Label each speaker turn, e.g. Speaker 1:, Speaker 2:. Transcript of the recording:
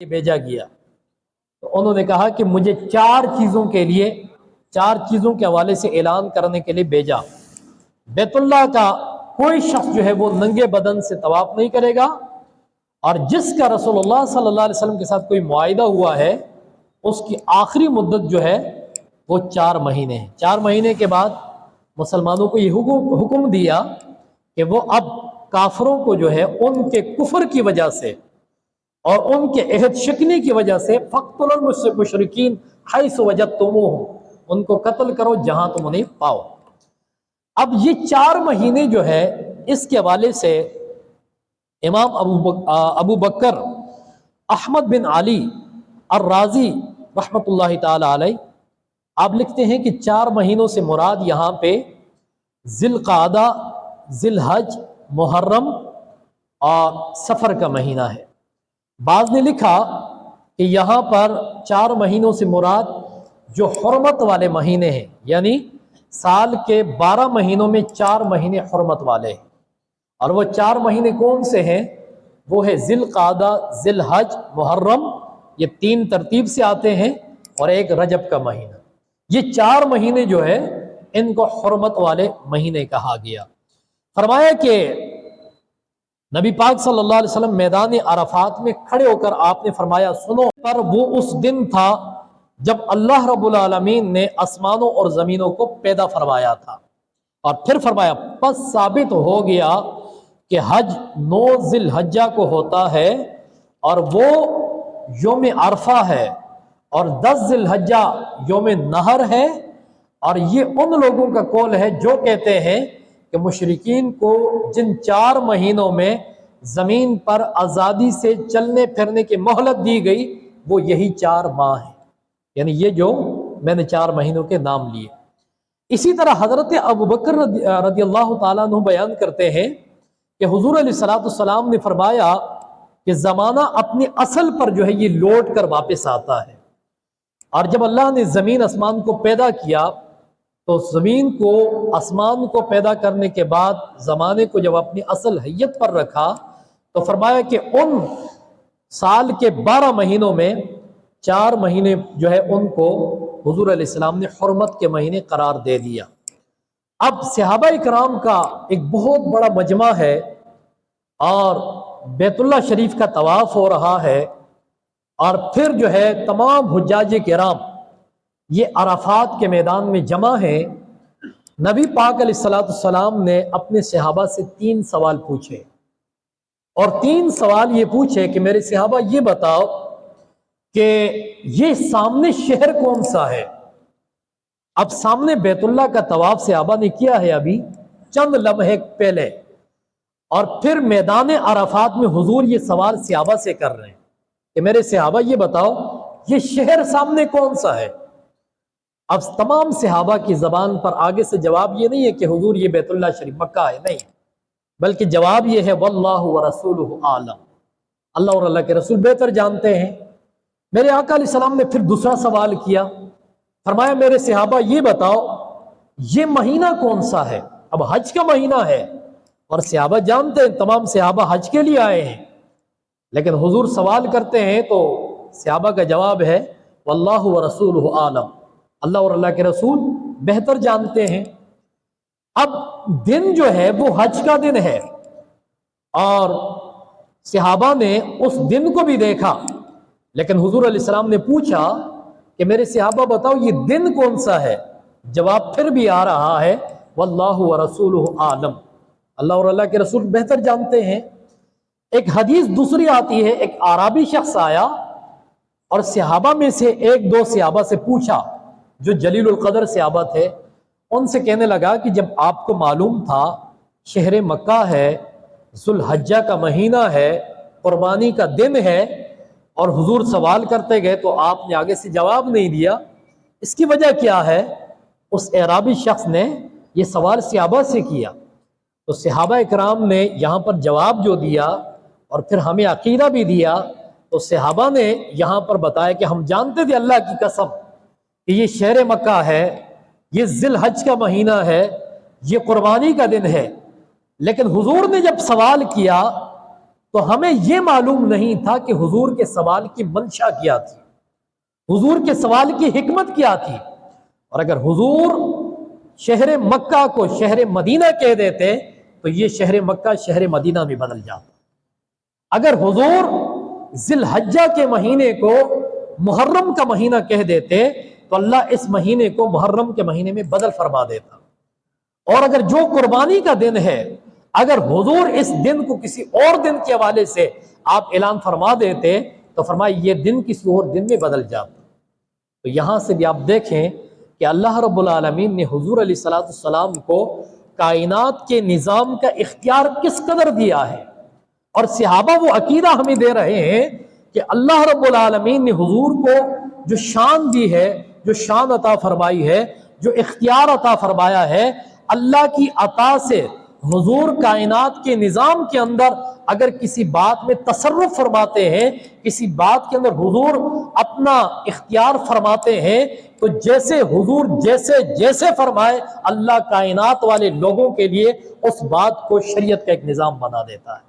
Speaker 1: भेजा गया। तो उन्होंने कहा कि मुझे चार चीज़ों के हवाले से ऐलान करने के लिए भेजा। बैतुल्लाह का कोई शख्स जो है वो नंगे बदन से तवाफ नहीं करेगा, और जिसका रसूलुल्लाह सल्लल्लाहु अलैहि वसल्लम के साथ कोई मुआहिदा हुआ है उसकी आखिरी मुद्दत जो है वो 4 महीने है। 4 महीने के बाद मुसलमानों को ये हुक्म दिया कि वो अब काफरों को जो है उनके कुफर की वजह से और उनके अहद शिकनी की वजह से फ़क़्तुल मुशरिकीन हैसु वजदतुमूहुम, उनको कत्ल करो जहां तुम उन्हें पाओ। अब ये 4 महीने जो है इसके हवाले से इमाम अबू बकर अहमद बिन अली अर्राजी रहमतुल्लाहि ताला अलैह आप लिखते हैं कि 4 महीनों से मुराद यहाँ पे ज़िलक़ादा, ज़िलहज, मुहर्रम और सफ़र का महीना है। बाज़ ने लिखा कि यहाँ पर 4 महीनों से मुराद जो हुर्मत वाले महीने हैं, यानी साल के 12 महीनों में 4 महीने हुर्मत वाले हैं। और वो 4 महीने कौन से हैं? वो है ज़िलक़ादा, ज़िलहज, मुहर्रम, ये 3 तरतीब से आते हैं, और एक रजब का महीना। ये 4 महीने जो है इनको हुर्मत वाले महीने कहा गया। फरमाया कि नबी पाक सल्लल्लाहु अलैहि वसल्लम मैदान अरफात में खड़े होकर आपने फरमाया, सुनो, पर वो उस दिन था जब अल्लाह रब्बुल आलमीन ने आसमानों और ज़मीनों को पैदा फरमाया था। और फिर फरमाया, बस साबित हो गया कि हज 9 ज़िलहज्जा को होता है और वो योम अरफा है, और 10 ज़िलहज्जा योम नहर है। और ये उन लोगों का कौल है जो कहते हैं कि मुशरिकीन को जिन 4 महीनों में ज़मीन पर आज़ादी से चलने फिरने की मोहलत दी गई वो यही 4 माह हैं, यानी ये जो मैंने 4 महीनों के नाम लिए। इसी तरह हज़रत अबू बकर रज़ियल्लाहु ताला अन्हु बयान करते हैं कि हुज़ूर अलैहिस्सलाम ने फरमाया कि ज़माना अपनी असल पर जो है ये लौट कर वापस आता है। और जब अल्लाह ने ज़मीन आसमान को पैदा किया तो ज़मीन को आसमान को पैदा करने के बाद ज़माने को जब अपनी असल हैयत पर रखा तो फरमाया कि उन साल के 12 महीनों में 4 महीने जो है उनको हुज़ूर अलैहिस्सलाम ने हुर्मत के महीने करार दे दिया। अब सहाबा इकराम का एक बहुत बड़ा मजमा है और बैतुल्लाह शरीफ का तवाफ़ हो रहा है, और फिर जो है तमाम हुज्जाज किराम ये अराफात के मैदान में जमा है। नबी पाक अलैहिस्सलाम ने अपने सहाबा से 3 सवाल पूछे, और 3 सवाल ये पूछे कि मेरे सहाबा ये बताओ कि ये सामने शहर कौन सा है। अब सामने बैतुल्लाह का तवाफ सहाबा ने किया है अभी चंद लम्हे पहले, और फिर मैदान अराफात में हुजूर ये सवाल सहाबा से कर रहे हैं कि मेरे सहाबा ये बताओ ये शहर सामने कौन सा है। अब तमाम सहाबा की ज़बान पर आगे से जवाब ये नहीं है कि हुजूर ये बैतुल्लाह शरीफ मक्का है, नहीं, बल्कि जवाब ये है वल्लाहु व रसूलुहु आलम, अल्लाह और अल्लाह के रसूल बेहतर जानते हैं। मेरे आका अलैहिस्सलाम ने फिर दूसरा सवाल किया, फरमाया मेरे सहाबा ये बताओ ये महीना कौन सा है। अब हज का महीना है और सहाबा जानते हैं, तमाम सहाबा हज के लिए आए हैं, लेकिन हुजूर सवाल करते हैं तो सहाबा का जवाब है वल्लाहु व रसूलुहु आलम, अल्लाह और अल्लाह के रसूल बेहतर जानते हैं। अब दिन जो है वो हज का दिन है, और सहाबा ने उस दिन को भी देखा, लेकिन हुजूर अलैहिस्सलाम ने पूछा कि मेरे सहाबा बताओ ये दिन कौन सा है। जवाब फिर भी आ रहा है वल्लाहु व रसूलुहु आलम, अल्लाह और अल्लाह के रसूल बेहतर जानते हैं। एक हदीस दूसरी आती है, एक आराबी शख्स आया और सहाबा में से 1-2 सहाबा से पूछा जो जलीलुल क़द्र सहाबा थे, उनसे कहने लगा कि जब आपको मालूम था शहर मक्का है, ज़ुल्हज्जा का महीना है, कुर्बानी का दिन है, और हुजूर सवाल करते गए तो आपने आगे से जवाब नहीं दिया, इसकी वजह क्या है। उस अराबी शख्स ने ये सवाल सहाबा से किया, तो सहाबा इकराम ने यहाँ पर जवाब जो दिया और फिर हमें अकीदा भी दिया, तो सहाबा ने यहाँ पर बताया कि हम जानते थे अल्लाह की कसम कि ये शहर मक्का है, ये ज़िलहज का महीना है, ये कुर्बानी का दिन है, लेकिन हुजूर ने जब सवाल किया تو ہمیں یہ معلوم نہیں تھا کہ حضور کے سوال کی منشا کیا تھی، حضور کے سوال کی حکمت کیا تھی۔ اور اگر حضور شہر مکہ کو شہر مدینہ کہہ دیتے تو یہ شہر مکہ شہر مدینہ میں بدل جاتا۔ اگر حضور ذی الحجہ کے مہینے کو محرم کا مہینہ کہہ دیتے تو اللہ اس مہینے کو محرم کے مہینے میں بدل فرما دیتا۔ اور اگر جو قربانی کا دن ہے، اگر حضور اس دن کو کسی اور دن کے حوالے سے آپ اعلان فرما دیتے تو فرمایا یہ دن کسی اور دن میں بدل جاتا۔ تو یہاں سے بھی آپ دیکھیں کہ اللہ رب العالمین نے حضور علیہ الصلوۃ والسلام کو کائنات کے نظام کا اختیار کس قدر دیا ہے، اور صحابہ وہ عقیدہ ہمیں دے رہے ہیں کہ اللہ رب العالمین نے حضور کو جو شان دی ہے، جو شان عطا فرمائی ہے، جو اختیار عطا فرمایا ہے، اللہ کی عطا سے حضور کائنات کے نظام کے اندر اگر کسی بات میں تصرف فرماتے ہیں، کسی بات کے اندر حضور اپنا اختیار فرماتے ہیں، تو جیسے حضور جیسے فرمائے اللہ کائنات والے لوگوں کے لیے اس بات کو شریعت کا ایک نظام بنا دیتا ہے۔